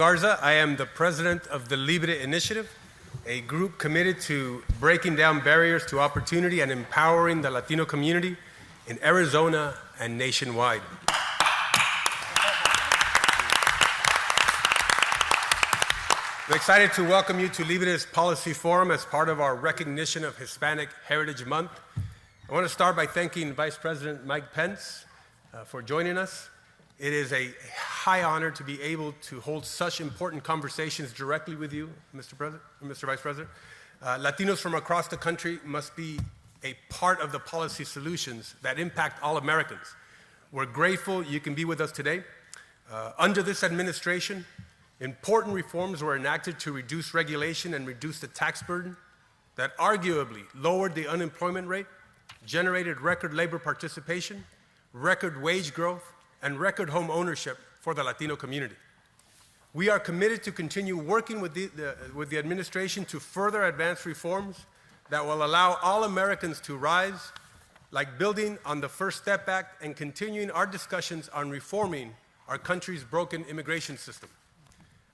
Garza. I am the president of the Libre initiative, a group committed to breaking down barriers to opportunity and empowering the Latino community in Arizona and nationwide. I'm excited to welcome you to Libre's Policy Forum as part of our recognition of Hispanic Heritage Month. I want to start by thanking Vice President Mike Pence for joining us. It is a high honor to be able to hold such important conversations directly with you, Mr. Vice President. Latinos from across the country must be a part of the policy solutions that impact all Americans. We're grateful you can be with us today. Under this administration, important reforms were enacted to reduce regulation and reduce the tax burden that arguably lowered the unemployment rate, generated record labor participation, record wage growth, and record home ownership for the Latino community. We are committed to continue working with the administration to further advance reforms that will allow all Americans to rise, like building on the First Step Act and continuing our discussions on reforming our country's broken immigration system.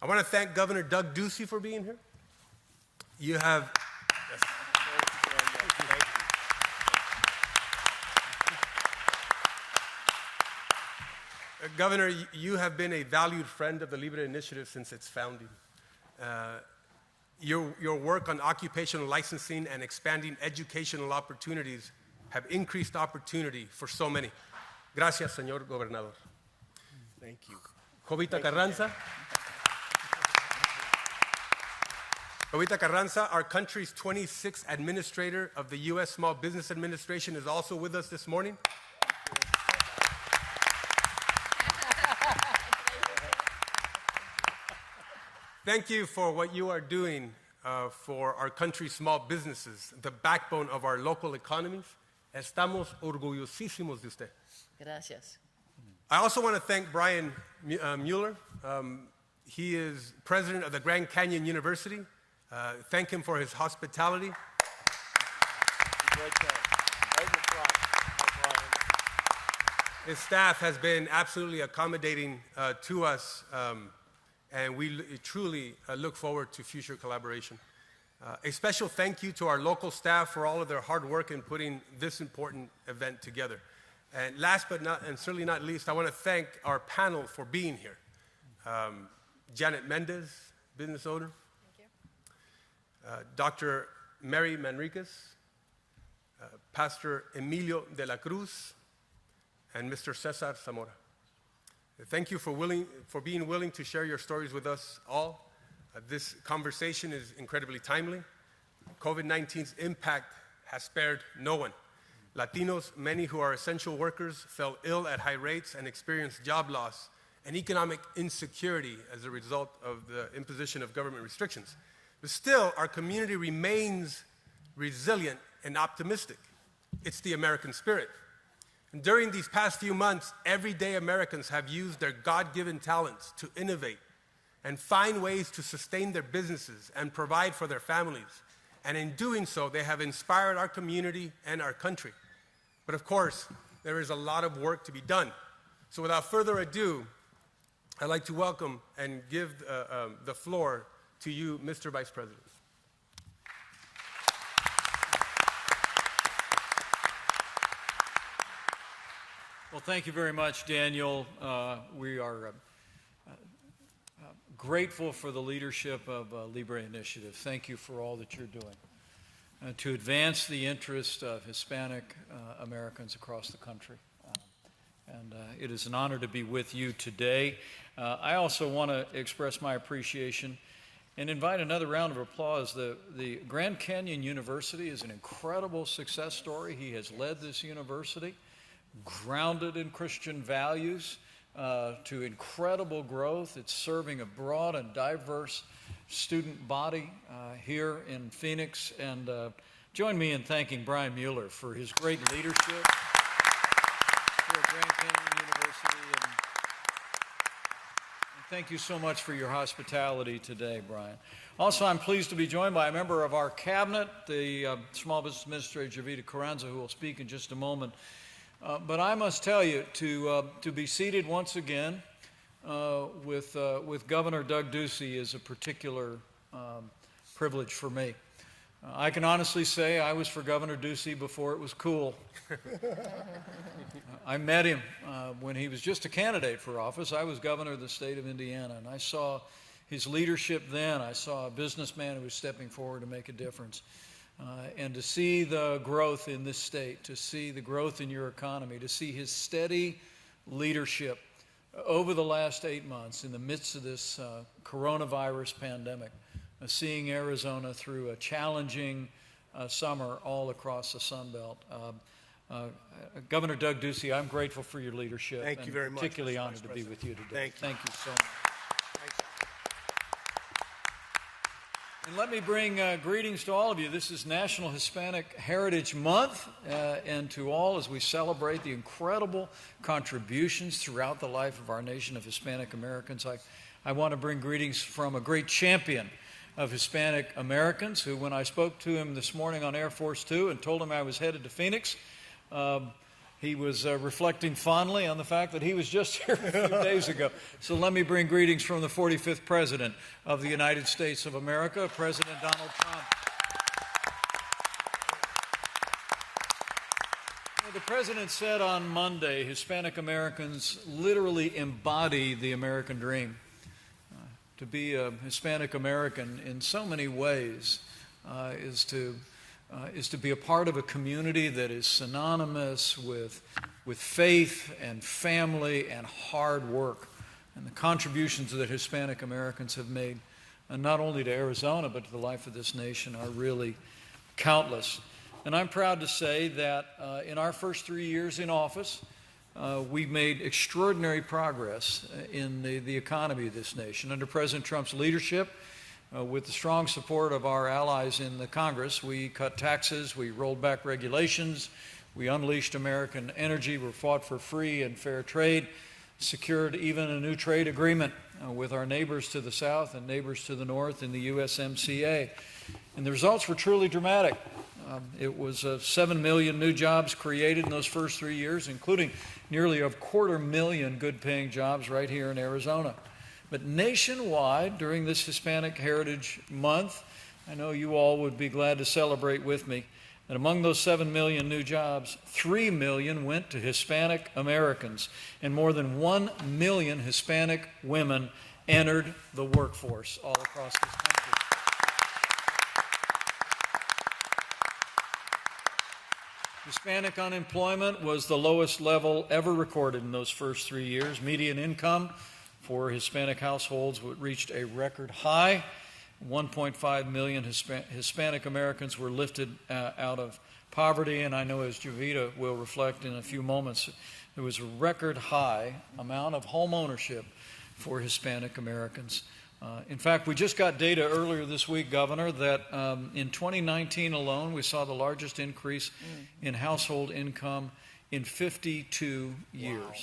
I want to thank Governor Doug Ducey for being here. You have... Yes. Governor, you have been a valued friend of the Libre Initiative since its founding. Your work on occupational licensing and expanding educational opportunities have increased opportunity for so many. Gracias, señor gobernador. Thank you. Jovita Carranza. Jovita Carranza, our country's 26th administrator of the U.S. Small Business Administration, is also with us this morning. Thank you for what you are doing for our country's small businesses, the backbone of our local economies. Estamos orgullosísimos de usted. Gracias. I also want to thank Brian Mueller. He is president of the Grand Canyon University. Thank him for his hospitality. His staff has been absolutely accommodating to us. And we truly look forward to future collaboration. A special thank you to our local staff for all of their hard work in putting this important event together. And last but certainly not least, I want to thank our panel for being here. Janet Mendez, business owner. Thank you. Dr. Mary Manriquez, Pastor Emilio de la Cruz, and Mr. Cesar Zamora. Thank you for being willing to share your stories with us all. This conversation is incredibly timely. COVID-19's impact has spared no one. Latinos, many who are essential workers, fell ill at high rates and experienced job loss and economic insecurity as a result of the imposition of government restrictions. But still, our community remains resilient and optimistic. It's the American spirit. And during these past few months, everyday Americans have used their God-given talents to innovate and find ways to sustain their businesses and provide for their families. And in doing so, they have inspired our community and our country. But of course, there is a lot of work to be done. So without further ado, I'd like to welcome and give the floor to you, Mr. Vice President. Well, thank you very much, Daniel. We are grateful for the leadership of Libre Initiative. Thank you for all that you're doing to advance the interest of Hispanic Americans across the country. It is an honor to be with you today. I also want to express my appreciation and invite another round of applause. The Grand Canyon University is an incredible success story. He has led this university, grounded in Christian values, to incredible growth. It's serving a broad and diverse student body here in Phoenix. And join me in thanking Brian Mueller for his great leadership here at Grand Canyon University. And thank you so much for your hospitality today, Brian. Also, I'm pleased to be joined by a member of our cabinet, the Small Business Administrator, Jovita Carranza, who will speak in just a moment. But I must tell you, to be seated once again with Governor Doug Ducey is a particular privilege for me. I can honestly say I was for Governor Ducey before it was cool. I met him when he was just a candidate for office. I was governor of the state of Indiana, and I saw his leadership then. I saw a businessman who was stepping forward to make a difference. And to see the growth in this state, to see the growth in your economy, to see his steady leadership over the last 8 months in the midst of this coronavirus pandemic, seeing Arizona through a challenging summer all across the Sun Belt. Governor Doug Ducey, I'm grateful for your leadership. Thank you very much, Particularly Mr. honored Vice to be President. with you today. Thank you. Thank you so much. And let me bring greetings to all of you. This is National Hispanic Heritage Month, and to all as we celebrate the incredible contributions throughout the life of our nation of Hispanic Americans. I want to bring greetings from a great champion of Hispanic Americans who, when I spoke to him this morning on Air Force Two and told him I was headed to Phoenix, he was reflecting fondly on the fact that he was just here a few days ago. So let me bring greetings from the 45th President of the United States of America, President Donald Trump. The President said on Monday, Hispanic Americans literally embody the American dream. To be a Hispanic American in so many ways is to be a part of a community that is synonymous with faith and family and hard work. And the contributions that Hispanic Americans have made, not only to Arizona but to the life of this nation, are really countless. And I'm proud to say that in our first 3 years in office, we've made extraordinary progress in the economy of this nation. Under President Trump's leadership, with the strong support of our allies in the Congress, we cut taxes, we rolled back regulations, we unleashed American energy, we fought for free and fair trade, secured even a new trade agreement with our neighbors to the south and neighbors to the north in the USMCA. And the results were truly dramatic. It was 7 million new jobs created in those first 3 years, including nearly 250,000 good-paying jobs right here in Arizona. But nationwide, during this Hispanic Heritage Month, I know you all would be glad to celebrate with me that among those 7 million new jobs, 3 million went to Hispanic Americans, and more than 1 million Hispanic women entered the workforce all across this country. Hispanic unemployment was the lowest level ever recorded in those first 3 years. Median income for Hispanic households reached a record high. 1.5 million Hispanic Americans were lifted out of poverty, and I know, as Jovita will reflect in a few moments, there was a record high amount of home ownership for Hispanic Americans. In fact, we just got data earlier this week, Governor, that in 2019 alone, we saw the largest increase in household income in 52 years. Wow.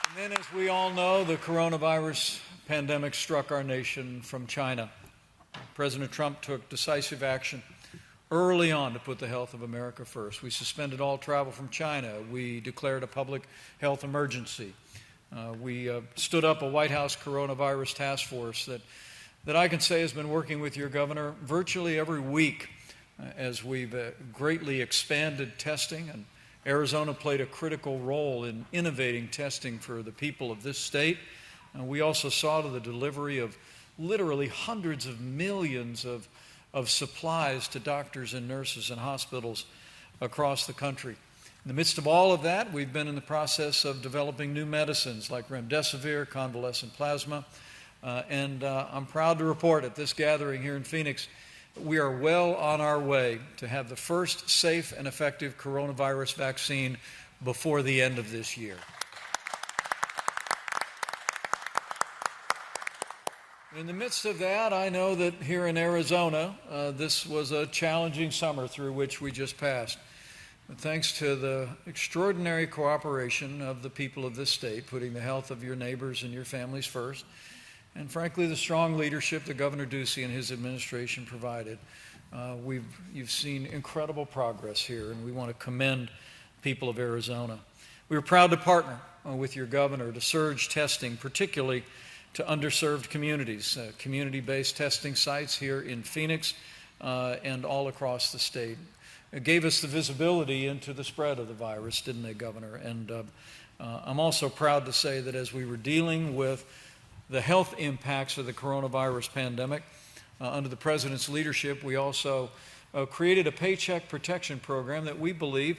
And then, as we all know, the coronavirus pandemic struck our nation from China. President Trump took decisive action early on to put the health of America first. We suspended all travel from China. We declared a public health emergency. We stood up a White House coronavirus task force that I can say has been working with your governor virtually every week as we've greatly expanded testing, and Arizona played a critical role in innovating testing for the people of this state. We also saw to the delivery of literally hundreds of millions of supplies to doctors and nurses and hospitals across the country. In the midst of all of that, we've been in the process of developing new medicines like remdesivir, convalescent plasma, and I'm proud to report at this gathering here in Phoenix, we are well on our way to have the first safe and effective coronavirus vaccine before the end of this year. In the midst of that, I know that here in Arizona, this was a challenging summer through which we just passed. But thanks to the extraordinary cooperation of the people of this state, putting the health of your neighbors and your families first, and frankly, the strong leadership that Governor Ducey and his administration provided, you've seen incredible progress here, and we want to commend people of Arizona. We were proud to partner with your governor to surge testing, particularly to underserved communities, community-based testing sites here in Phoenix and all across the state. It gave us the visibility into the spread of the virus, didn't they, Governor? And I'm also proud to say that as we were dealing with the health impacts of the coronavirus pandemic, under the President's leadership, we also created a paycheck protection program that we believe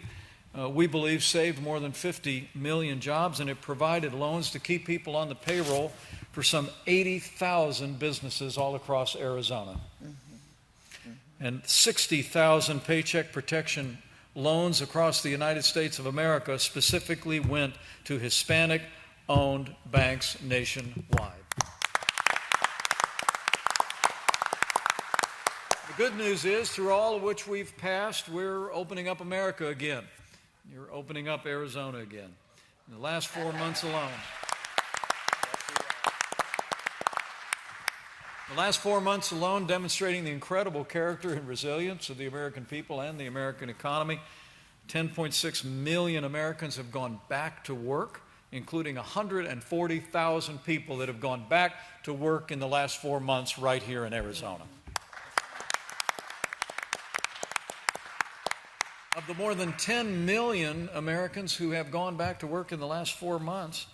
saved more than 50 million jobs, and it provided loans to keep people on the payroll for some 80,000 businesses all across Arizona. And 60,000 paycheck protection loans across the United States of America specifically went to Hispanic-owned banks nationwide. The good news is, through all of which we've passed, we're opening up America again. You're opening up Arizona again. In the last 4 months alone. The last 4 months alone, demonstrating the incredible character and resilience of the American people and the American economy. 10.6 million Americans have gone back to work, including 140,000 people that have gone back to work in the last 4 months right here in Arizona. Of the more than 10 million Americans who have gone back to work in the last 4 months,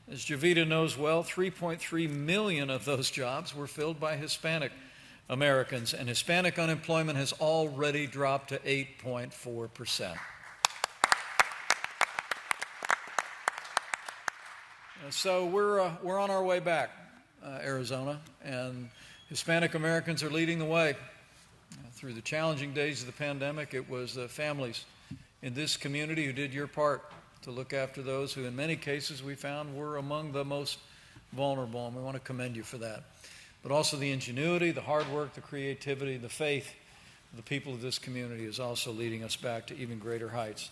as Javita knows well, 3.3 million of those jobs were filled by Hispanic Americans, and Hispanic unemployment has already dropped to 8.4%. So we're on our way back, Arizona, and Hispanic Americans are leading the way. Through the challenging days of the pandemic, it was the families in this community who did your part to look after those who, in many cases, we found were among the most vulnerable, and we want to commend you for that. But also the ingenuity, the hard work, the creativity, the faith of the people of this community is also leading us back to even greater heights.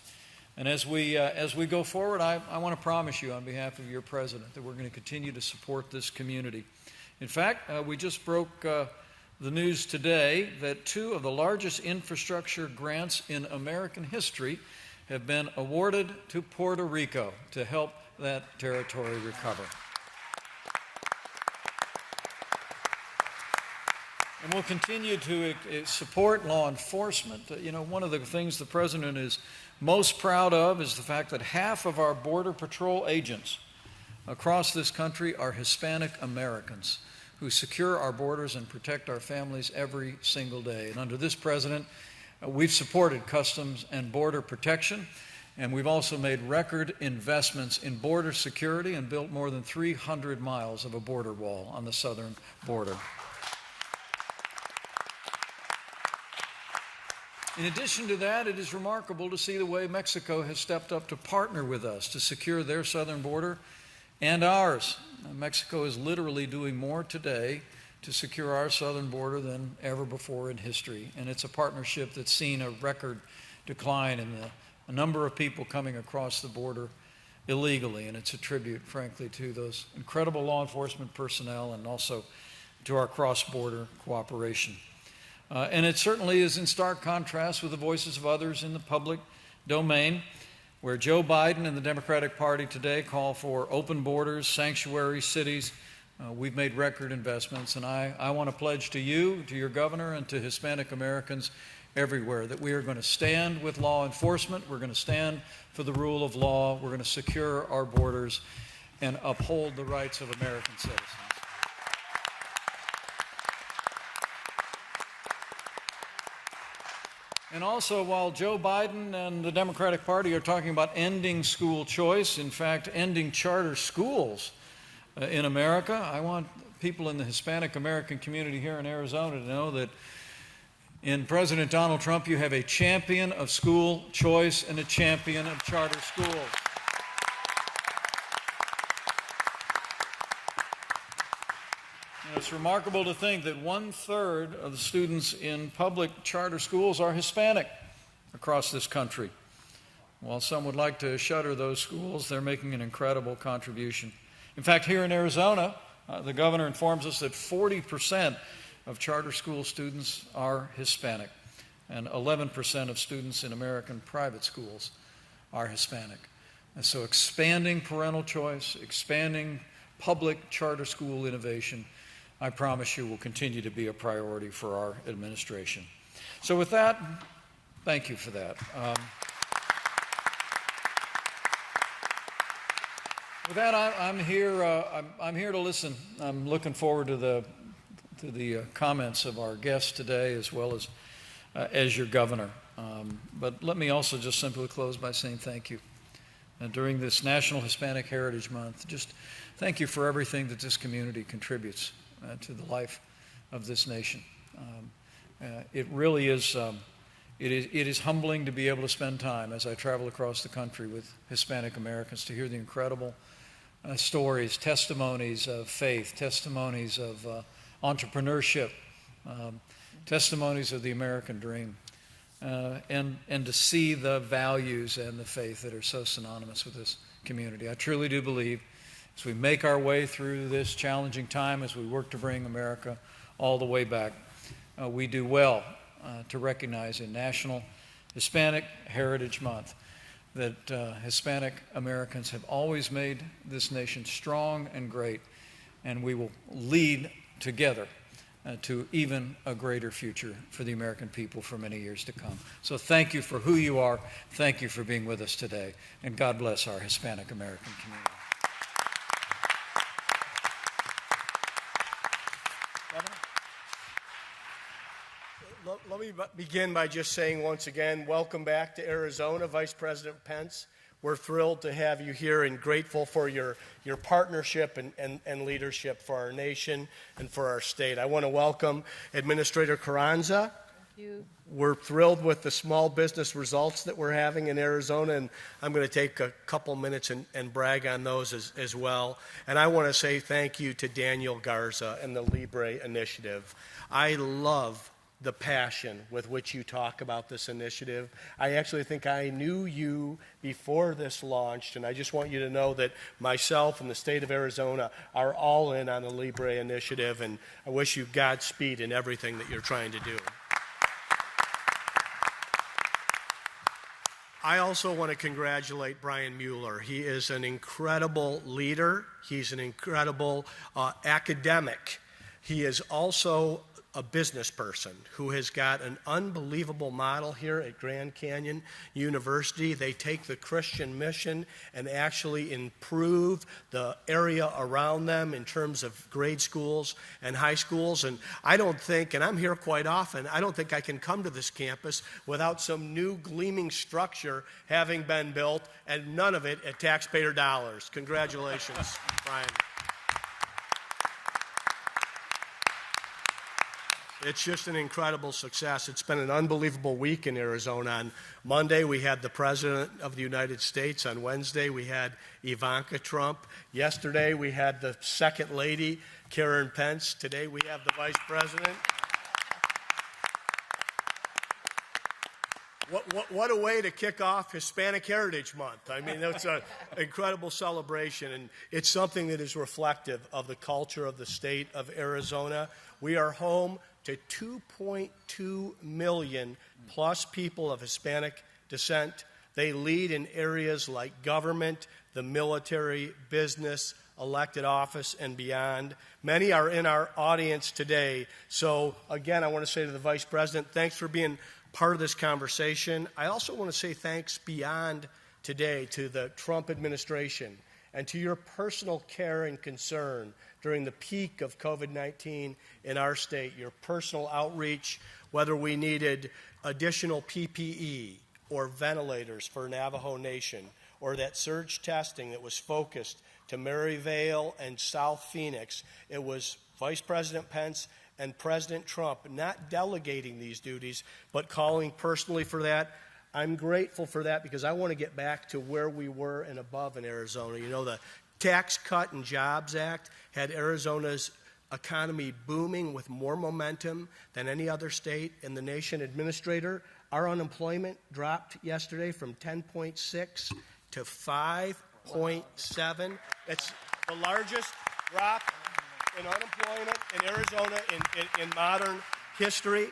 And as we go forward, I want to promise you on behalf of your president that we're going to continue to support this community. In fact, we just broke the news today that 2 of the largest infrastructure grants in American history have been awarded to Puerto Rico to help that territory recover. And we'll continue to support law enforcement. You know, one of the things the president is most proud of is the fact that half of our Border Patrol agents across this country are Hispanic Americans who secure our borders and protect our families every single day. And under this president, we've supported Customs and Border Protection, and we've also made record investments in border security and built more than 300 miles of a border wall on the southern border. In addition to that, it is remarkable to see the way Mexico has stepped up to partner with us to secure their southern border and ours. Mexico is literally doing more today to secure our southern border than ever before in history. And it's a partnership that's seen a record decline in the number of people coming across the border illegally. And it's a tribute, frankly, to those incredible law enforcement personnel and also to our cross-border cooperation. And it certainly is in stark contrast with the voices of others in the public domain, where Joe Biden and the Democratic Party today call for open borders, sanctuary cities. We've made record investments, and I want to pledge to you, to your governor, and to Hispanic Americans everywhere that we are going to stand with law enforcement, we're going to stand for the rule of law, we're going to secure our borders, and uphold the rights of American citizens. And also, while Joe Biden and the Democratic Party are talking about ending school choice, in fact, ending charter schools in America, I want people in the Hispanic American community here in Arizona to know that in President Donald Trump, you have a champion of school choice and a champion of charter schools. It's remarkable to think that 1/3 of the students in public charter schools are Hispanic across this country. While some would like to shutter those schools, they're making an incredible contribution. In fact, here in Arizona, the governor informs us that 40% of charter school students are Hispanic, and 11% of students in American private schools are Hispanic. And so expanding parental choice, expanding public charter school innovation, I promise you will continue to be a priority for our administration. So with that, thank you for that. With that, I'm here to listen. I'm looking forward to the comments of our guests today, as well as your governor. But let me also just simply close by saying thank you. During this National Hispanic Heritage Month, just thank you for everything that this community contributes to the life of this nation. It really is. It is humbling to be able to spend time as I travel across the country with Hispanic Americans to hear the incredible stories, testimonies of faith, testimonies of entrepreneurship, testimonies of the American dream, and to see the values and the faith that are so synonymous with this community. I truly do believe as we make our way through this challenging time, as we work to bring America all the way back, we do well to recognize in National Hispanic Heritage Month that Hispanic Americans have always made this nation strong and great, and we will lead together to even a greater future for the American people for many years to come. So thank you for who you are. Thank you for being with us today, and God bless our Hispanic American community. Let me begin by just saying once again, welcome back to Arizona, Vice President Pence. We're thrilled to have you here and grateful for your partnership and leadership for our nation and for our state. I want to welcome Administrator Carranza. Thank you. We're thrilled with the small business results that we're having in Arizona, and I'm going to take a couple minutes and brag on those as well. And I want to say thank you to Daniel Garza and the Libre initiative. I love the passion with which you talk about this initiative. I actually think I knew you before this launched, and I just want you to know that myself and the state of Arizona are all in on the Libre initiative, and I wish you Godspeed in everything that you're trying to do. I also want to congratulate Brian Mueller. He is an incredible leader. He's an incredible academic. He is also a business person who has got an unbelievable model here at Grand Canyon University. They take the Christian mission and actually improve the area around them in terms of grade schools and high schools. And I don't think, and I'm here quite often, I don't think I can come to this campus without some new gleaming structure having been built, and none of it at taxpayer dollars. Congratulations, Brian. It's just an incredible success. It's been an unbelievable week in Arizona. On Monday, we had the President of the United States. On Wednesday, we had Ivanka Trump. Yesterday, we had the Second Lady, Karen Pence. Today, we have the Vice President. What a way to kick off Hispanic Heritage Month. I mean, it's an incredible celebration, and it's something that is reflective of the culture of the state of Arizona. We are home to 2.2 million plus people of Hispanic descent. They lead in areas like government, the military, business, elected office, and beyond. Many are in our audience today. So, again, I want to say to the Vice President, thanks for being part of this conversation. I also want to say thanks beyond today to the Trump administration and to your personal care and concern during the peak of COVID-19 in our state, your personal outreach, whether we needed additional PPE or ventilators for Navajo Nation, or that surge testing that was focused to Maryvale and South Phoenix. It was Vice President Pence and President Trump not delegating these duties, but calling personally for that. I'm grateful for that because I want to get back to where we were and above in Arizona. You know, the Tax Cut and Jobs Act had Arizona's economy booming with more momentum than any other state in the nation. Administrator, our unemployment dropped yesterday from 10.6 to 5.7. It's the largest drop in unemployment in Arizona in modern history.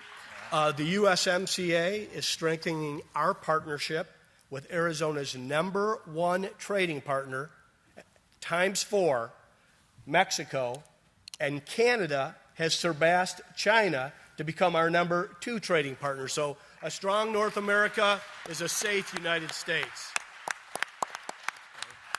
The USMCA is strengthening our partnership with Arizona's #1 trading partner, ×4, Mexico, and Canada has surpassed China to become our #2 trading partner. So a strong North America is a safe United States.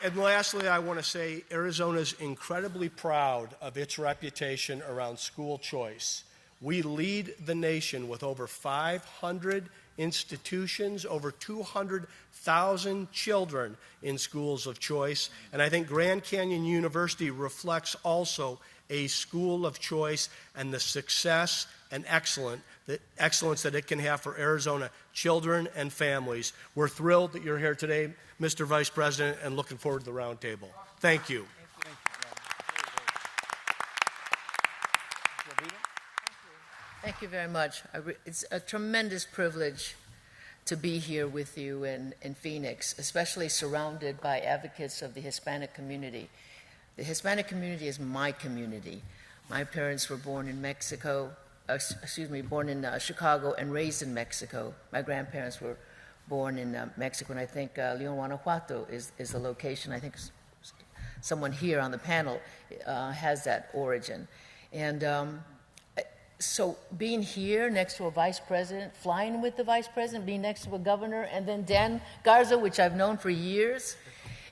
And lastly, I want to say Arizona is incredibly proud of its reputation around school choice. We lead the nation with over 500 institutions, over 200,000 children in schools of choice. And I think Grand Canyon University reflects also a school of choice and the success and excellence that it can have for Arizona children and families. We're thrilled that you're here today, Mr. Vice President, and looking forward to the roundtable. Thank you. Thank you very much. It's a tremendous privilege to be here with you in Phoenix, especially surrounded by advocates of the Hispanic community. The Hispanic community is my community. My parents were born in born in Chicago and raised in Mexico. My grandparents were born in Mexico, and I think Leon, Guanajuato is the location. I think someone here on the panel has that origin. And so being here next to a vice president, flying with the vice president, being next to a governor, and then Dan Garza, which I've known for years,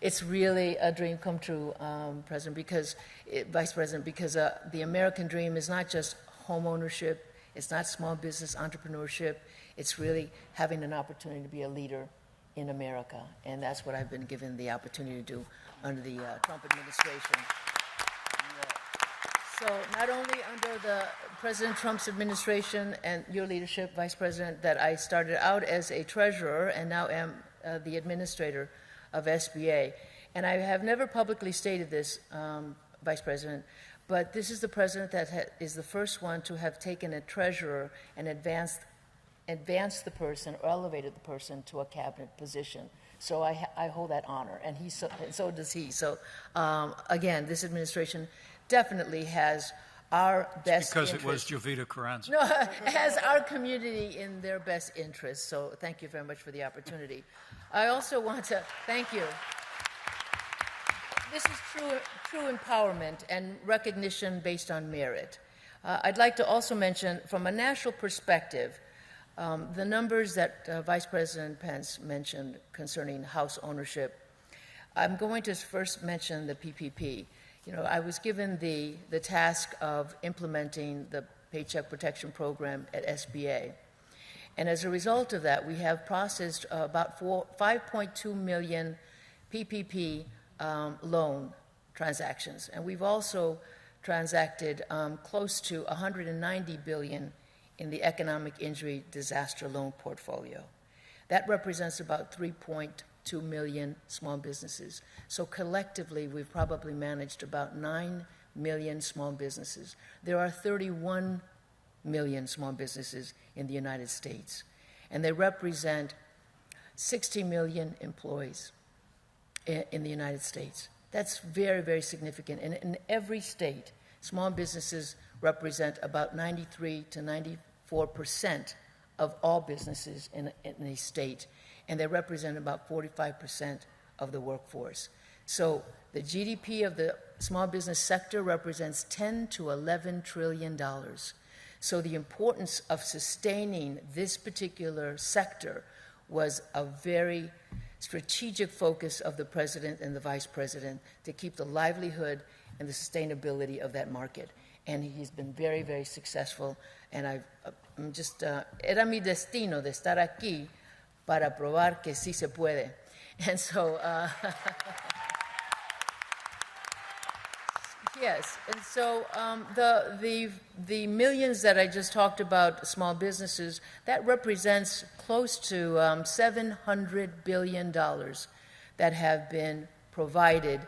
it's really a dream come true, Vice President, because the American dream is not just home ownership, it's not small business entrepreneurship, it's really having an opportunity to be a leader in America. And that's what I've been given the opportunity to do under the Trump administration. So not only under the President Trump's administration and your leadership, Vice President, that I started out as a treasurer and now am the administrator of SBA. And I have never publicly stated this, Vice President, but this is the president that is the first one to have taken a treasurer and advanced the person or elevated the person to a cabinet position. So I hold that honor, and so does he. So again, this administration definitely has our best because interest. it was Jovita Carranza. No, has our community in their best interest. So thank you very much for the opportunity. I also want to thank you. This is true empowerment and recognition based on merit. I'd like to also mention, from a national perspective, the numbers that Vice President Pence mentioned concerning house ownership. I'm going to first mention the PPP. You know, I was given the task of implementing the Paycheck Protection Program at SBA. And as a result of that, we have processed about 5.2 million PPP loan transactions. And we've also transacted close to $190 billion in the economic injury disaster loan portfolio. That represents about 3.2 million small businesses. So collectively, we've probably managed about 9 million small businesses. There are 31 million small businesses in the United States, and they represent 60 million employees in the United States. That's very, very significant. And in every state, small businesses represent about 93 to 94% of all businesses in a state, and they represent about 45% of the workforce. So the GDP of the small business sector represents $10 to $11 trillion. So the importance of sustaining this particular sector was a very strategic focus of the president and the vice president to keep the livelihood and the sustainability of that market. And he's been very, very successful. And I'm just, era mi destino de estar aquí para probar que sí se puede. And so, yes, and so the millions that I just talked about, small businesses, that represents close to $700 billion that have been provided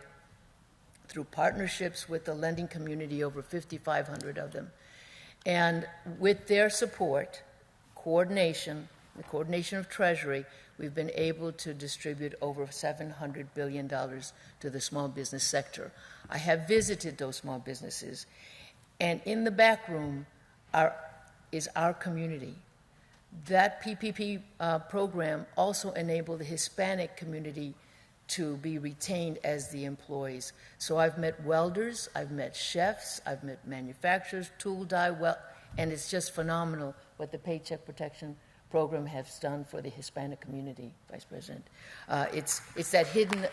through partnerships with the lending community, over 5,500 of them. And with their support, coordination, the coordination of Treasury, we've been able to distribute over $700 billion to the small business sector. I have visited those small businesses, and in the back room is our community. That PPP program also enabled the Hispanic community to be retained as the employees. So I've met welders, I've met chefs, I've met manufacturers, tool die, and it's just phenomenal what the Paycheck Protection Program has done for the Hispanic community, Vice President. It's that hidden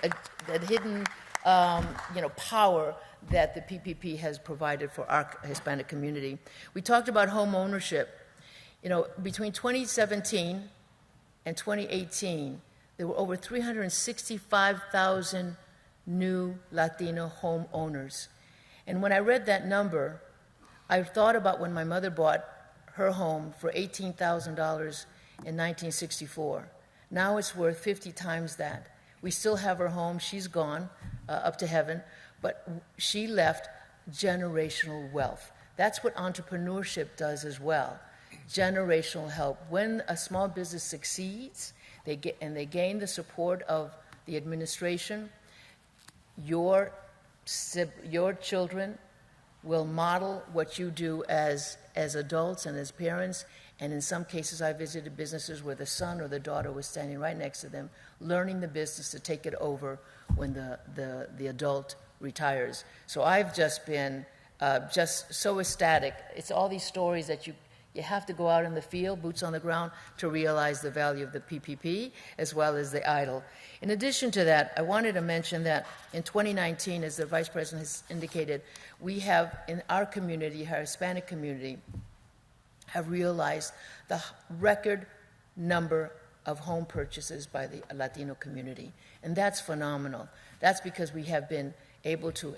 power that the PPP has provided for our Hispanic community. We talked about home ownership. Between 2017 and 2018, there were over 365,000 new Latino homeowners. And when I read that number, I thought about when my mother bought her home for $18,000 in 1964. Now it's worth 50 times that. We still have her home. She's gone up to heaven, but she left generational wealth. That's what entrepreneurship does as well. Generational help. When a small business succeeds, they gain the support of the administration, your children will model what you do as adults and as parents. And in some cases, I visited businesses where the son or the daughter was standing right next to them, learning the business to take it over when the adult retires. So I've just been just so ecstatic. It's all these stories that you have to go out in the field, boots on the ground, to realize the value of the PPP as well as the EIDL. In addition to that, I wanted to mention that in 2019, as the Vice President has indicated, we have in our community, our Hispanic community, have realized the record number of home purchases by the Latino community. And that's phenomenal. That's because we have been able to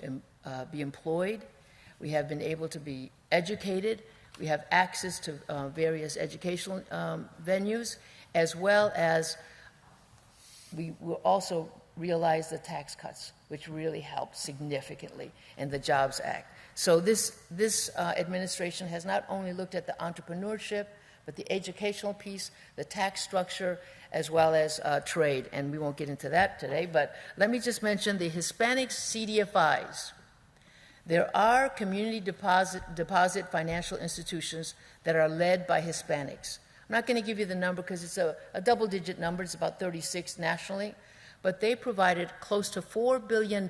be employed, we have been able to be educated, we have access to various educational venues, as well as we will also realize the tax cuts, which really helped significantly, and the Jobs Act. So this administration has not only looked at the entrepreneurship, but the educational piece, the tax structure, as well as trade. And we won't get into that today, but let me just mention the Hispanic CDFIs. There are community deposit financial institutions that are led by Hispanics. I'm not going to give you the number because it's a double-digit number. It's about 36 nationally. But they provided close to $4 billion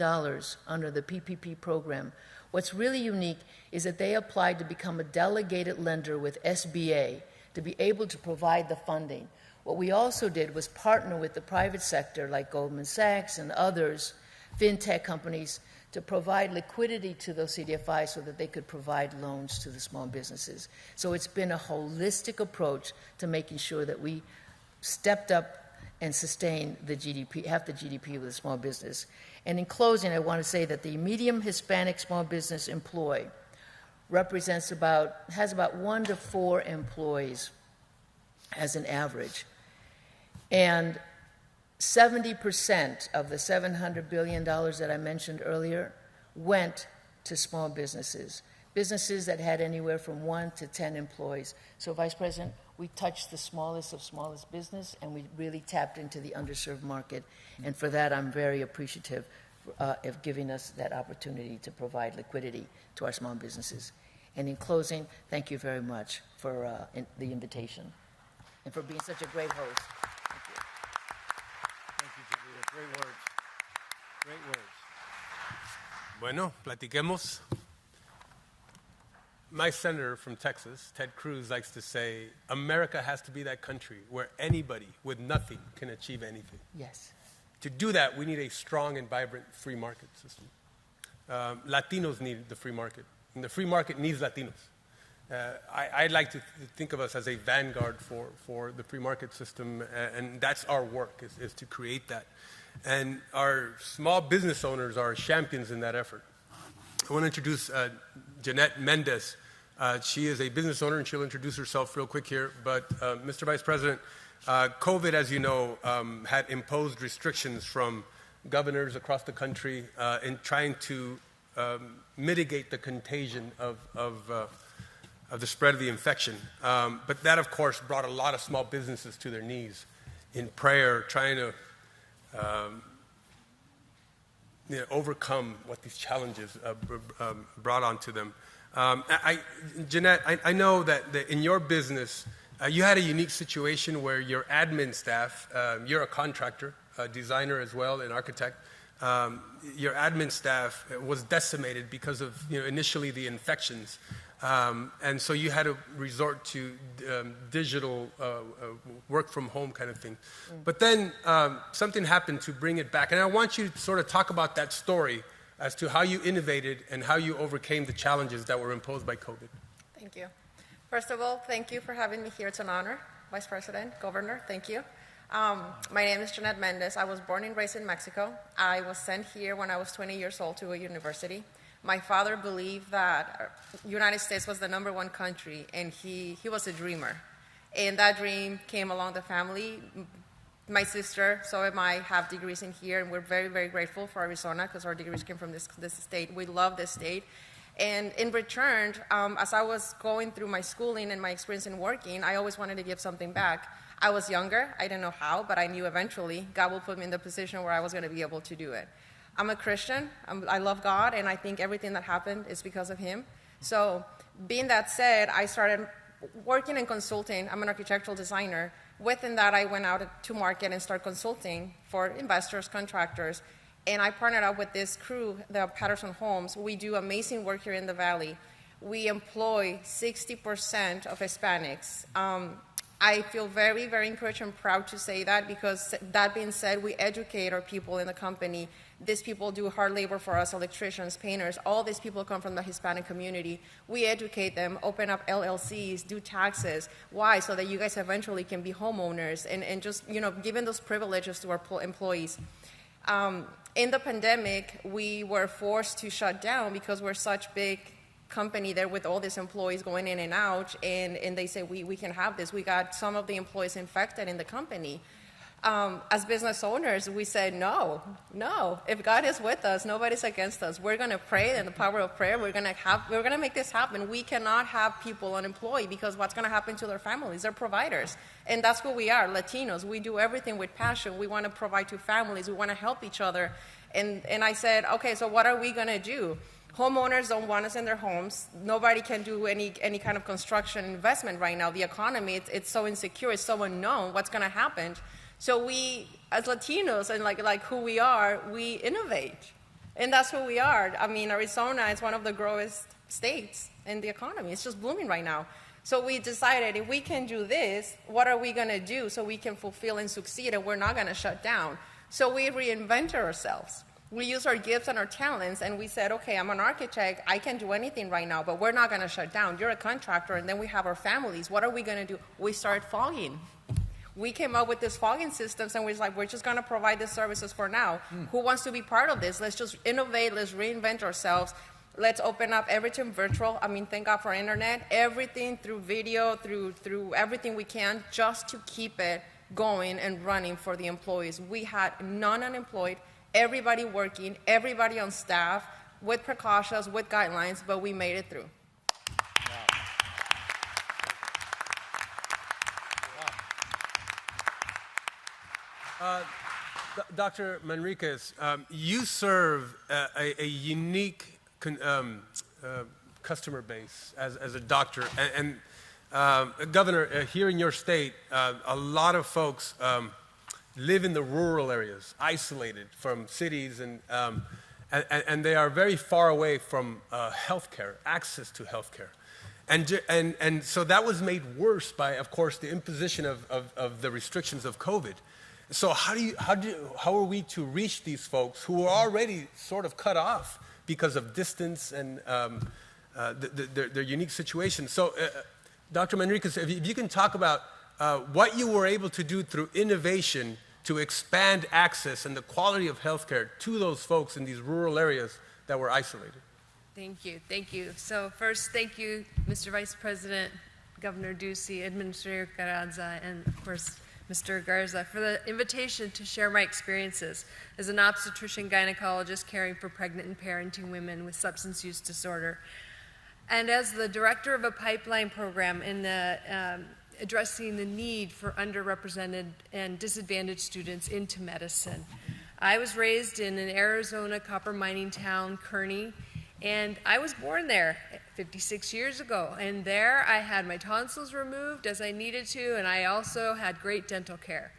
under the PPP program. What's really unique is that they applied to become a delegated lender with SBA to be able to provide the funding. What we also did was partner with the private sector like Goldman Sachs and others, fintech companies, to provide liquidity to those CDFIs so that they could provide loans to the small businesses. So it's been a holistic approach to making sure that we stepped up and sustain the GDP, half the GDP with a small business. And in closing, I want to say that the medium Hispanic small business employee has about 1 to 4 employees as an average. And 70% of the $700 billion that I mentioned earlier went to small businesses that had anywhere from 1 to 10 employees. So, Vice President, we touched the smallest of smallest business, and we really tapped into the underserved market. And for that, I'm very appreciative of giving us that opportunity to provide liquidity to our small businesses. And in closing, thank you very much for the invitation and for being such a great host. Great words. Great words. Bueno, platiquemos. My senator from Texas, Ted Cruz, likes to say, America has to be that country where anybody with nothing can achieve anything. Yes. To do that, we need a strong and vibrant free market system. Latinos need the free market, and the free market needs Latinos. I like to think of us as a vanguard for the free market system, and that's our work, is to create that. And our small business owners are champions in that effort. I want to introduce Jeanette Mendez. She is a business owner, and she'll introduce herself real quick here. But, Mr. Vice President, COVID, as you know, had imposed restrictions from governors across the country in trying to mitigate the contagion of the spread of the infection. But that, of course, brought a lot of small businesses to their knees in prayer, trying to overcome what these challenges brought onto them. Jeanette, I know that in your business, you had a unique situation where your admin staff, you're a contractor, a designer as well, an architect. Your admin staff was decimated because of initially the infections. And so you had to resort to digital work from home kind of thing. But then something happened to bring it back. And I want you to sort of talk about that story as to how you innovated and how you overcame the challenges that were imposed by COVID. Thank you. First of all, thank you for having me here. It's an honor. Vice President, Governor, thank you. My name is Jeanette Mendez. I was born and raised in Mexico. I was sent here when I was 20 years old to a university. My father believed that the United States was the #1 country, and he was a dreamer. And that dream came along the family. My sister, so am I, have degrees in here, and we're very, very grateful for Arizona because our degrees came from this state. We love this state. And in return, as I was going through my schooling and my experience in working, I always wanted to give something back. I was younger. I didn't know how, but I knew eventually God will put me in the position where I was going to be able to do it. I'm a Christian. I love God, and I think everything that happened is because of Him. So being that said, I started working and consulting. I'm an architectural designer. Within that, I went out to market and started consulting for investors, contractors, and I partnered up with this crew, the Patterson Homes. We do amazing work here in the Valley. We employ 60% of Hispanics. I feel very, very encouraged and proud to say that because that being said, we educate our people in the company. These people do hard labor for us, electricians, painters. All these people come from the Hispanic community. We educate them, open up LLCs, do taxes. Why? So that you guys eventually can be homeowners and just, giving those privileges to our employees. In the pandemic, we were forced to shut down because we're such big company there with all these employees going in and out, and they say we can have this. We got some of the employees infected in the company. As business owners, we said no. If God is with us, nobody's against us. We're going to pray, and the power of prayer, we're going to make this happen. We cannot have people unemployed because what's going to happen to their families? They're providers, and that's who we are, Latinos. We do everything with passion. We want to provide to families. We want to help each other. And I said, okay, so what are we going to do? Homeowners don't want us in their homes. Nobody can do any kind of construction investment right now. The economy, it's so insecure, it's so unknown what's going to happen. So we, as Latinos and like who we are, we innovate. And that's who we are. I mean, Arizona is one of the growest states in the economy. It's just blooming right now. So we decided if we can do this, what are we going to do so we can fulfill and succeed and we're not going to shut down? So we reinvented ourselves. We use our gifts and our talents, and we said, okay, I'm an architect. I can do anything right now, but we're not going to shut down. You're a contractor, and then we have our families. What are we going to do? We started fogging. We came up with this fogging systems, and we're just going to provide these services for now. Who wants to be part of this? Let's just innovate. Let's reinvent ourselves. Let's open up everything virtual. I mean, thank God for internet. Everything through video, through everything we can, just to keep it going and running for the employees. We had none unemployed. Everybody working, everybody on staff, with precautions, with guidelines, but we made it through. Dr. Manriquez, you serve a unique customer base as a doctor. And Governor, here in your state, a lot of folks live in the rural areas, isolated from cities, and they are very far away from healthcare, access to healthcare. And so that was made worse by, of course, the imposition of the restrictions of COVID. So how are we to reach these folks who are already sort of cut off because of distance and their unique situation? So, Dr. Manriquez, if you can talk about what you were able to do through innovation to expand access and the quality of healthcare to those folks in these rural areas that were isolated. Thank you. So first, thank you, Mr. Vice President, Governor Ducey, Administrator Carranza, and of course, Mr. Garza, for the invitation to share my experiences as an obstetrician gynecologist caring for pregnant and parenting women with substance use disorder. And as the director of a pipeline program in the addressing the need for underrepresented and disadvantaged students into medicine. I was raised in an Arizona copper mining town, Kearney, and I was born there 56 years ago. And there I had my tonsils removed as I needed to, and I also had great dental care.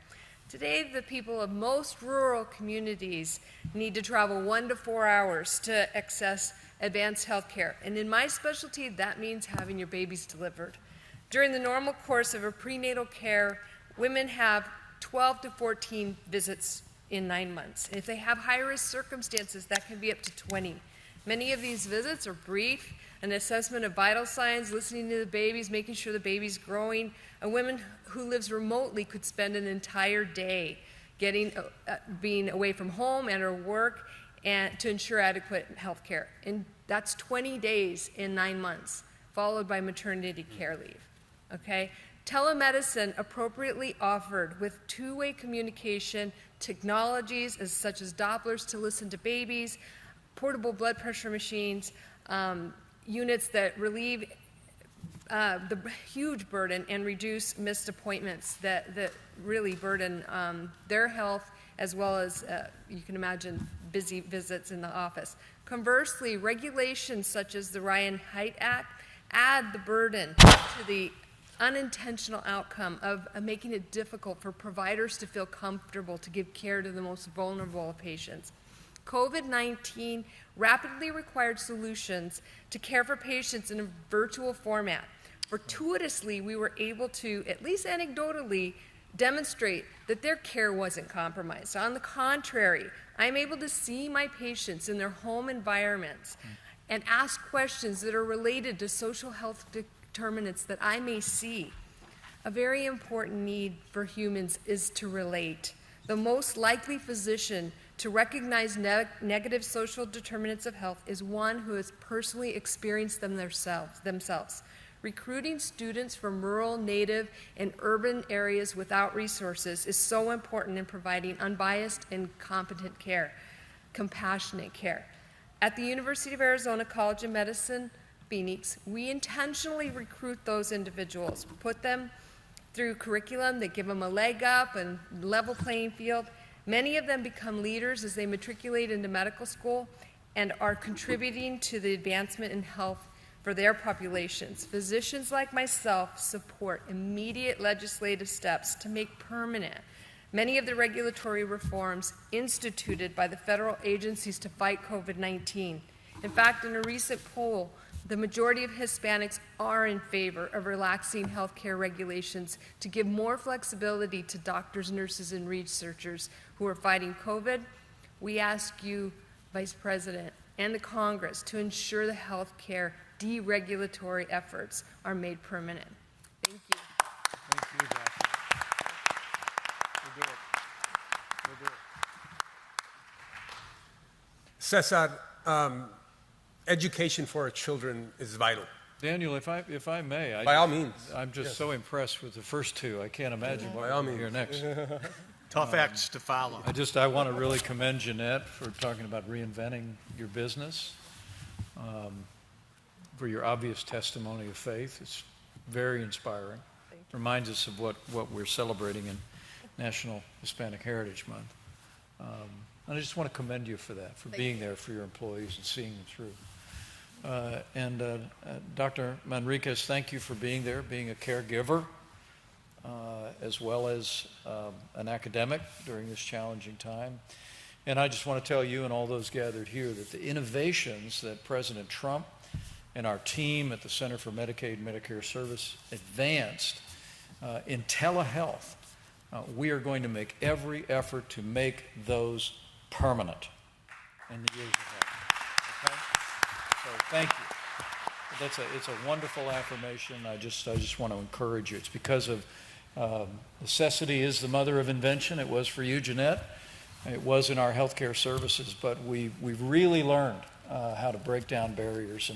Today, the people of most rural communities need to travel 1 to 4 hours to access advanced health care. And in my specialty, that means having your babies delivered. During the normal course of a prenatal care, women have 12 to 14 visits in 9 months. If they have high-risk circumstances, that can be up to 20. Many of these visits are brief, an assessment of vital signs, listening to the babies, making sure the baby's growing. A woman who lives remotely could spend an entire day being away from home and her work and to ensure adequate health care. And that's 20 days in 9 months, followed by maternity care leave. Okay? Telemedicine appropriately offered with two-way communication, technologies such as Dopplers to listen to babies, portable blood pressure machines, units that relieve the huge burden and reduce missed appointments that really burden their health, as well as, you can imagine, busy visits in the office. Conversely, regulations such as the Ryan-Haidt Act add the burden to the unintentional outcome of making it difficult for providers to feel comfortable to give care to the most vulnerable of patients. COVID-19 rapidly required solutions to care for patients in a virtual format. Fortuitously, we were able to, at least anecdotally, demonstrate that their care wasn't compromised. On the contrary, I'm able to see my patients in their home environments and ask questions that are related to social health determinants that I may see. A very important need for humans is to relate. The most likely physician to recognize negative social determinants of health is one who has personally experienced them themselves. Recruiting students from rural, native, and urban areas without resources is so important in providing unbiased and competent care, compassionate care. At the University of Arizona College of Medicine, Phoenix, we intentionally recruit those individuals, put them through curriculum that give them a leg up and level playing field. Many of them become leaders as they matriculate into medical school and are contributing to the advancement in health for their populations. Physicians like myself support immediate legislative steps to make permanent many of the regulatory reforms instituted by the federal agencies to fight COVID-19. In fact, in a recent poll, the majority of Hispanics are in favor of relaxing healthcare regulations to give more flexibility to doctors, nurses, and researchers who are fighting COVID. We ask you, Vice President, and the Congress to ensure the healthcare deregulatory efforts are made permanent. Thank you. Thank you, Doctor. We'll do it. We'll do it. Cesar, education for our children is vital. Daniel, if I may, By all means. I'm just so impressed with the first two. I can't imagine what By all we're means. here next. Tough acts to follow. I want to really commend Jeanette for talking about reinventing your business, for your obvious testimony of faith. It's very inspiring. Reminds us of what we're celebrating in National Hispanic Heritage Month. And I just want to commend you for that, for being there for your employees and seeing them through. Dr. Manriquez, thank you for being there, being a caregiver, as well as an academic during this challenging time. And I just want to tell you and all those gathered here that the innovations that President Trump and our team at the Center for Medicaid and Medicare Service advanced in telehealth, we are going to make every effort to make those permanent in the years ahead. Okay? So thank you. It's a wonderful affirmation. I just want to encourage you. It's because of necessity is the mother of invention. It was for you, Jeanette. It was in our healthcare services, but we've really learned how to break down barriers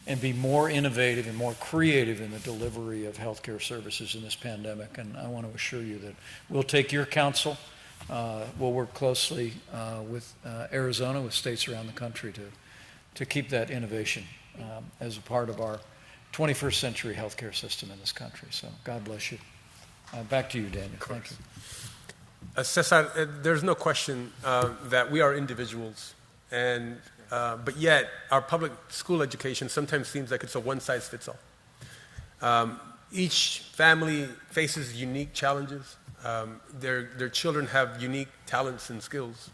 and be more innovative and more creative in the delivery of healthcare services in this pandemic. And I want to assure you that we'll take your counsel. We'll work closely with Arizona, with states around the country to keep that innovation as a part of our 21st century healthcare system in this country. So God bless you. Back to you, Daniel. Thank you. Cesar, there's no question that we are individuals, and but yet our public school education sometimes seems like it's a one-size-fits-all. Each family faces unique challenges. Their children have unique talents and skills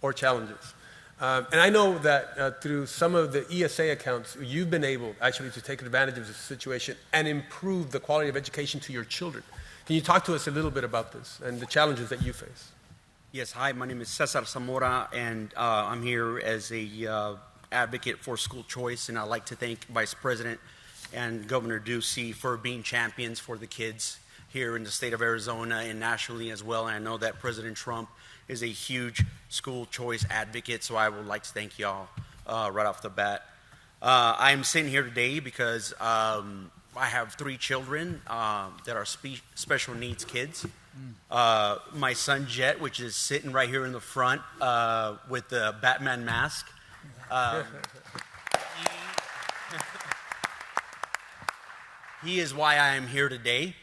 or challenges. And I know that through some of the ESA accounts, you've been able actually to take advantage of the situation and improve the quality of education to your children. Can you talk to us a little bit about this and the challenges that you face? Yes, hi, my name is Cesar Zamora, and I'm here as a advocate for school choice, and I'd like to thank Vice President and Governor Ducey for being champions for the kids here in the state of Arizona and nationally as well. And I know that President Trump is a huge school choice advocate, so I would like to thank y'all right off the bat. I'm sitting here today because I have 3 children that are special needs kids. My son Jet, which is sitting right here in the front with the Batman mask. He is why I am here today.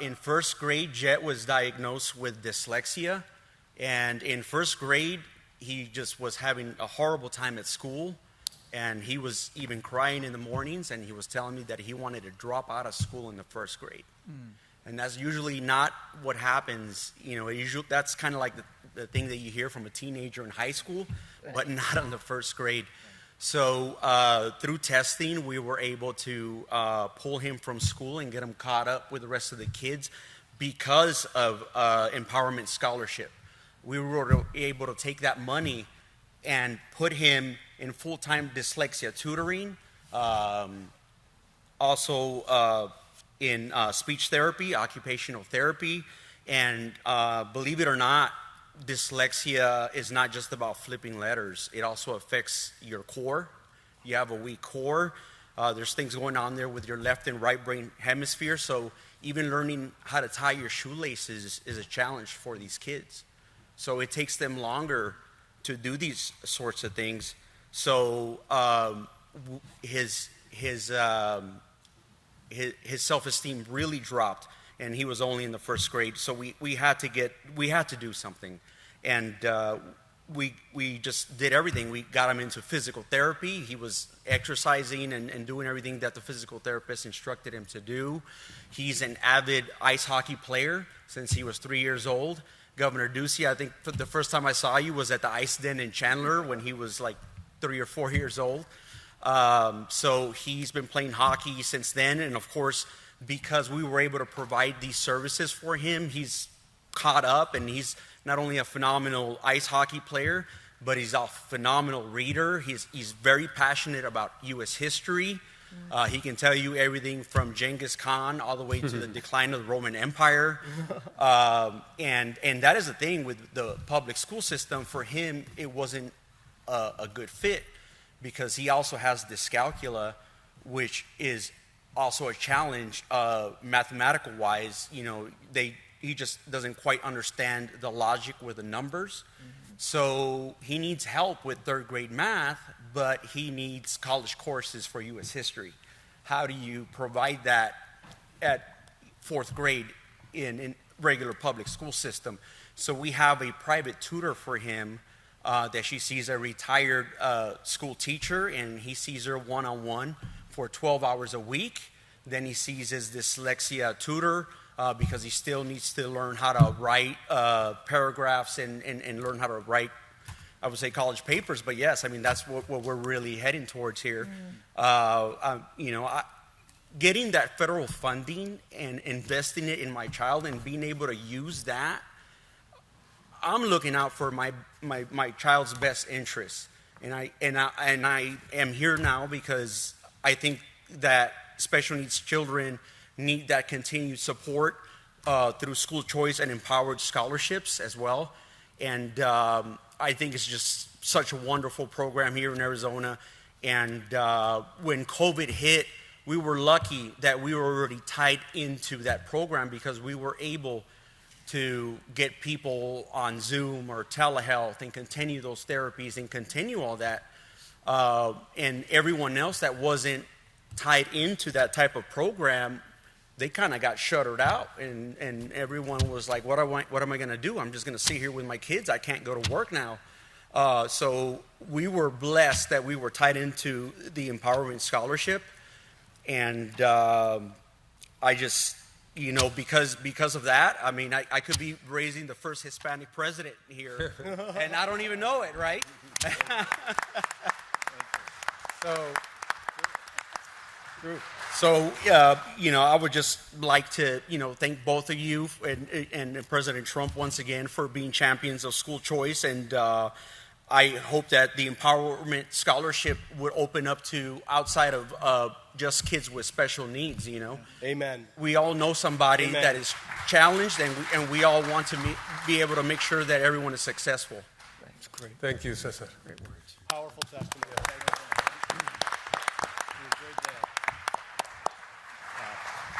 In first grade, Jet was diagnosed with dyslexia. And in first grade, he just was having a horrible time at school. And he was even crying in the mornings. And he was telling me that he wanted to drop out of school in the first grade. And that's usually not what happens. You know, that's kind of like the thing that you hear from a teenager in high school, but not in the first grade. So through testing, we were able to pull him from school and get him caught up with the rest of the kids because of Empowerment Scholarship. We were able to take that money and put him in full-time dyslexia tutoring, also in speech therapy, occupational therapy, and believe it or not, dyslexia is not just about flipping letters. It also affects your core. You have a weak core. There's things going on there with your left and right brain hemisphere, so even learning how to tie your shoelaces is a challenge for these kids. So it takes them longer to do these sorts of things. So his self-esteem really dropped, and he was only in the first grade. So we had to do something, and we just did everything. We got him into physical therapy. He was exercising and doing everything that the physical therapist instructed him to do. He's an avid ice hockey player since he was 3 years old. Governor Ducey, I think the first time I saw you was at the Ice Den in Chandler when he was like 3 or 4 years old. So he's been playing hockey since then, and of course, because we were able to provide these services for him, he's caught up, and he's not only a phenomenal ice hockey player, but he's a phenomenal reader. He's very passionate about U.S. history. He can tell you everything from Genghis Khan all the way to the decline of the Roman Empire. And that is the thing with the public school system. For him, it wasn't a good fit because he also has dyscalculia, which is also a challenge mathematical-wise. You know, he just doesn't quite understand the logic with the numbers. So he needs help with third grade math, but he needs college courses for U.S. history. How do you provide that at fourth grade in regular public school system? So we have a private tutor for him that she sees a retired school teacher, and he sees her one-on-one for 12 hours a week. Then he sees his dyslexia tutor because he still needs to learn how to write paragraphs and learn how to write, I would say, college papers. But yes, I mean, that's what we're really heading towards here. Getting that federal funding and investing it in my child and being able to use that, I'm looking out for my child's best interests. And I am here now because I think that special needs children need that continued support through school choice and empowered scholarships as well. And I think it's just such a wonderful program here in Arizona. And when COVID hit, we were lucky that we were already tied into that program because we were able to get people on Zoom or telehealth and continue those therapies and continue all that. And everyone else that wasn't tied into that type of program, they kind of got shuttered out, and everyone was like, what am I going to do? I'm just going to sit here with my kids. I can't go to work now. So we were blessed that we were tied into the Empowerment Scholarship. And I just, because of that, I mean, I could be raising the first Hispanic president here, and I don't even know it, right? So, I would just like to, thank both of you and President Trump once again for being champions of school choice. And I hope that the Empowerment Scholarship would open up to outside of just kids with special needs, Amen. We all know somebody Amen. that is challenged, and we all want to be able to make sure that everyone is successful. That's great. Thank you, Cesar. Great words. Powerful testimony. Thank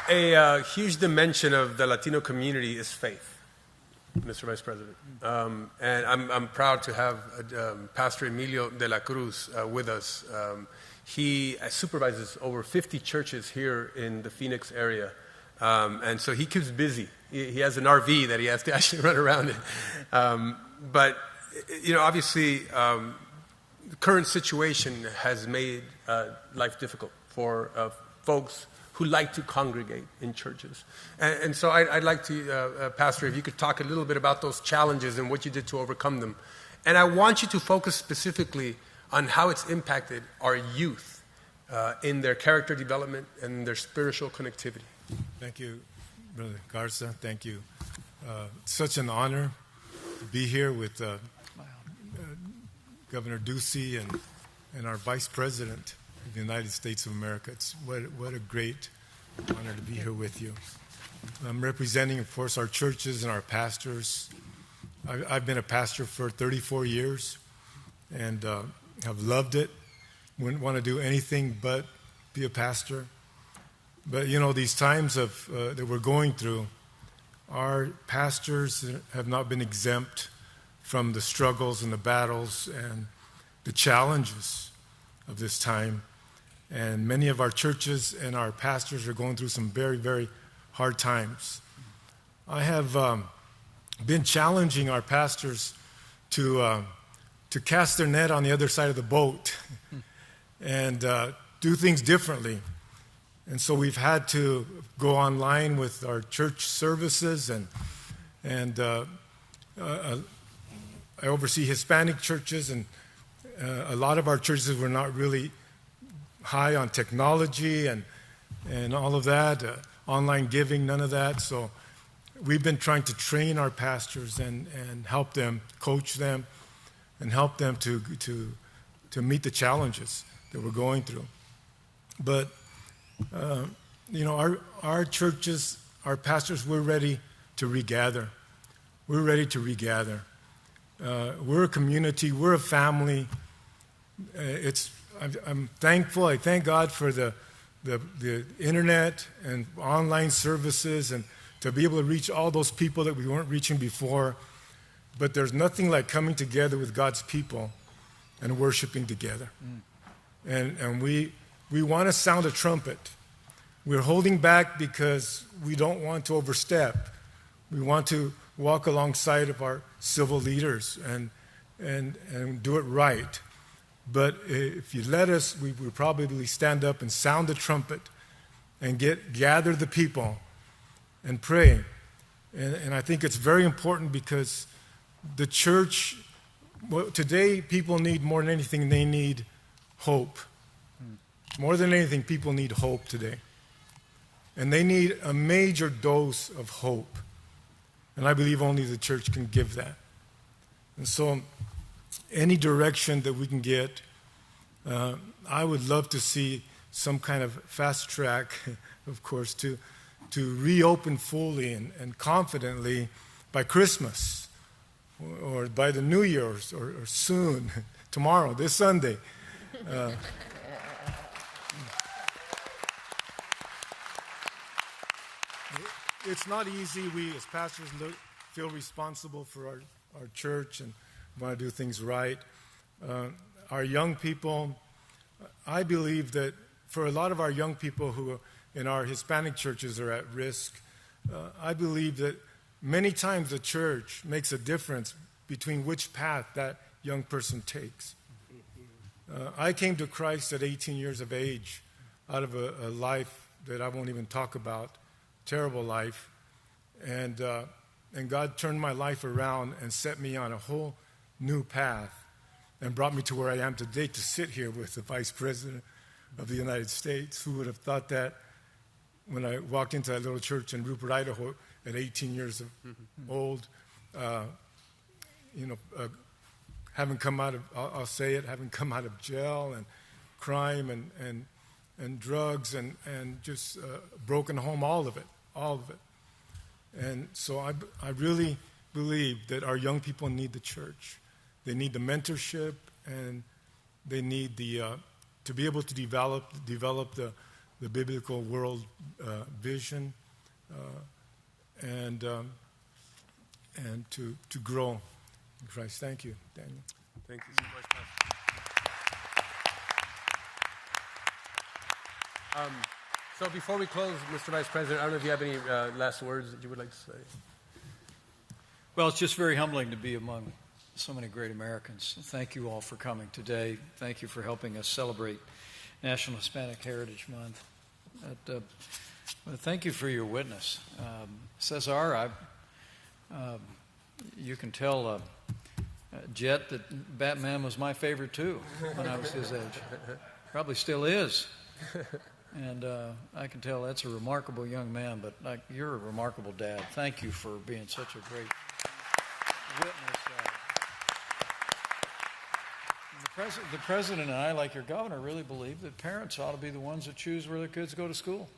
you. A huge dimension of the Latino community is faith, Mr. Vice President. And I'm proud to have Pastor Emilio de la Cruz with us. He supervises over 50 churches here in the Phoenix area. And so he keeps busy. He has an RV that he has to actually run around in. But, obviously, the current situation has made life difficult for folks who like to congregate in churches. And so I'd like to, Pastor, if you could talk a little bit about those challenges and what you did to overcome them. And I want you to focus specifically on how it's impacted our youth in their character development and their spiritual connectivity. Thank you, Brother Garza. Thank you. Such an honor to be here with Governor Ducey and our Vice President of the United States of America. It's what a great honor to be here with you. I'm representing, of course, our churches and our pastors. I've been a pastor for 34 years and have loved it. Wouldn't want to do anything but be a pastor. But, these times that we're going through, our pastors have not been exempt from the struggles and the battles and the challenges of this time. And many of our churches and our pastors are going through some very, very hard times. I have been challenging our pastors to cast their net on the other side of the boat and do things differently. And so we've had to go online with our church services, and I oversee Hispanic churches, and a lot of our churches were not really high on technology and all of that, online giving, none of that. So we've been trying to train our pastors and help them, coach them, and help them to meet the challenges that we're going through. But our churches, our pastors, we're ready to regather. We're ready to regather. We're a community. We're a family. I'm thankful. I thank God for the internet and online services and to be able to reach all those people that we weren't reaching before. But there's nothing like coming together with God's people and worshiping together. And we want to sound a trumpet. We're holding back because we don't want to overstep. We want to walk alongside of our civil leaders and do it right. But if you let us, we will probably stand up and sound the trumpet and gather the people and pray. And I think it's very important because the church, today people need more than anything, they need hope. More than anything, people need hope today. And they need a major dose of hope. And I believe only the church can give that. And so any direction that we can get, I would love to see some kind of fast track, of course, to reopen fully and confidently by Christmas or by the New Year or soon, tomorrow, this Sunday. It's not easy. We as pastors feel responsible for our church and want to do things right. Our young people, I believe that for a lot of our young people who in our Hispanic churches are at risk, I believe that many times the church makes a difference between which path that young person takes. I came to Christ at 18 years of age out of a life that I won't even talk about, terrible life. And God turned my life around and set me on a whole new path and brought me to where I am today to sit here with the Vice President of the United States. Who would have thought that when I walked into that little church in Rupert, Idaho at 18 years old, having come out of, I'll say it, having come out of jail and crime and drugs and just broken home, all of it. And so I really believe that our young people need the church. They need the mentorship, and they need to be able to develop the biblical world vision, and to grow in Christ. Thank you, Daniel. Thank you so much, Pastor. So before we close, Mr. Vice President, I don't know if you have any last words that you would like to say. Well, it's just very humbling to be among so many great Americans. Thank you all for coming today. Thank you for helping us celebrate National Hispanic Heritage Month. Thank you for your witness. Cesar, you can tell Jet that Batman was my favorite too when I was his age. Probably still is. And I can tell that's a remarkable young man, but you're a remarkable dad. Thank you for being such a great witness. The president and I, like your governor, really believe that parents ought to be the ones that choose where their kids go to school.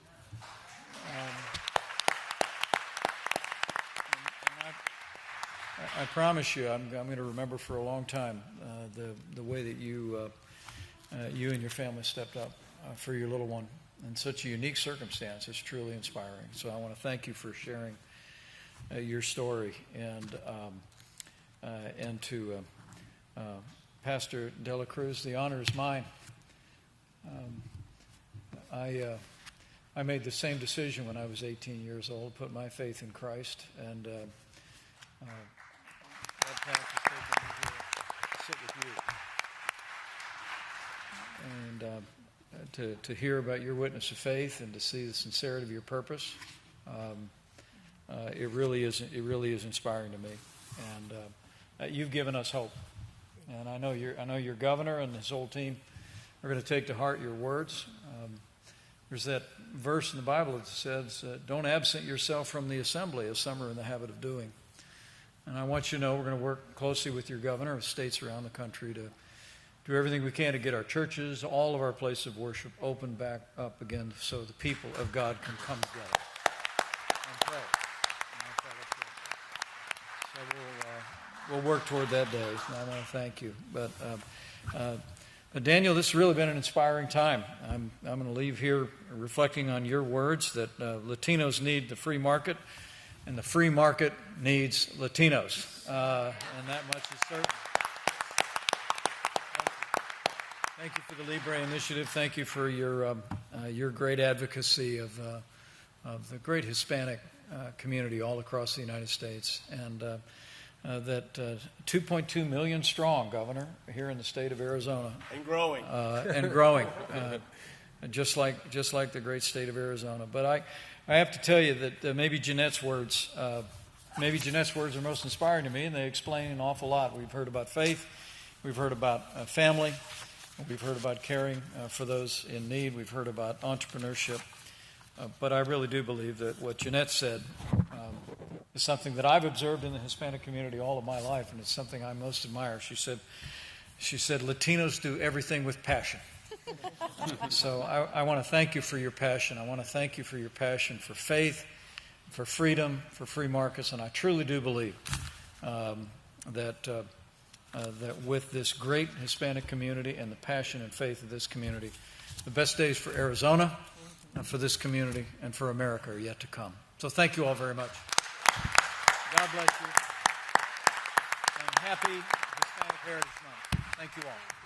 I promise you, I'm going to remember for a long time the way that you and your family stepped up for your little one in such a unique circumstance. It's truly inspiring. So I want to thank you for sharing your story, and to Pastor De La Cruz, the honor is mine. I made the same decision when I was 18 years old, put my faith in Christ, and that path has taken me here to sit with you. And to hear about your witness of faith and to see the sincerity of your purpose, it really is inspiring to me. And you've given us hope. And I know your governor and his whole team are going to take to heart your words. There's that verse in the Bible that says, "Don't absent yourself from the assembly," as some are in the habit of doing. And I want you to know we're going to work closely with your governor of states around the country to do everything we can to get our churches, all of our places of worship, open back up again so the people of God can come together and pray. So we'll work toward that day, and I want to thank you. But Daniel, this has really been an inspiring time. I'm going to leave here reflecting on your words that Latinos need the free market, and the free market needs Latinos, and that much is certain. Thank you for the Libre initiative. Thank you for your great advocacy of the great Hispanic community all across the United States, and that 2.2 million strong, Governor, here in the state of Arizona, And growing. just like the great state of Arizona. But I have to tell you that maybe Jeanette's words are most inspiring to me, and they explain an awful lot. We've heard about faith, we've heard about family, we've heard about caring for those in need, we've heard about entrepreneurship. But I really do believe that what Jeanette said is something that I've observed in the Hispanic community all of my life, and it's something I most admire. She said, Latinos do everything with passion. So I want to thank you for your passion. I want to thank you for your passion for faith, for freedom, for free markets, and I truly do believe that with this great Hispanic community and the passion and faith of this community, the best days for Arizona, for this community, and for America are yet to come. So thank you all very much. God bless you. And happy Hispanic Heritage Month. Thank you all.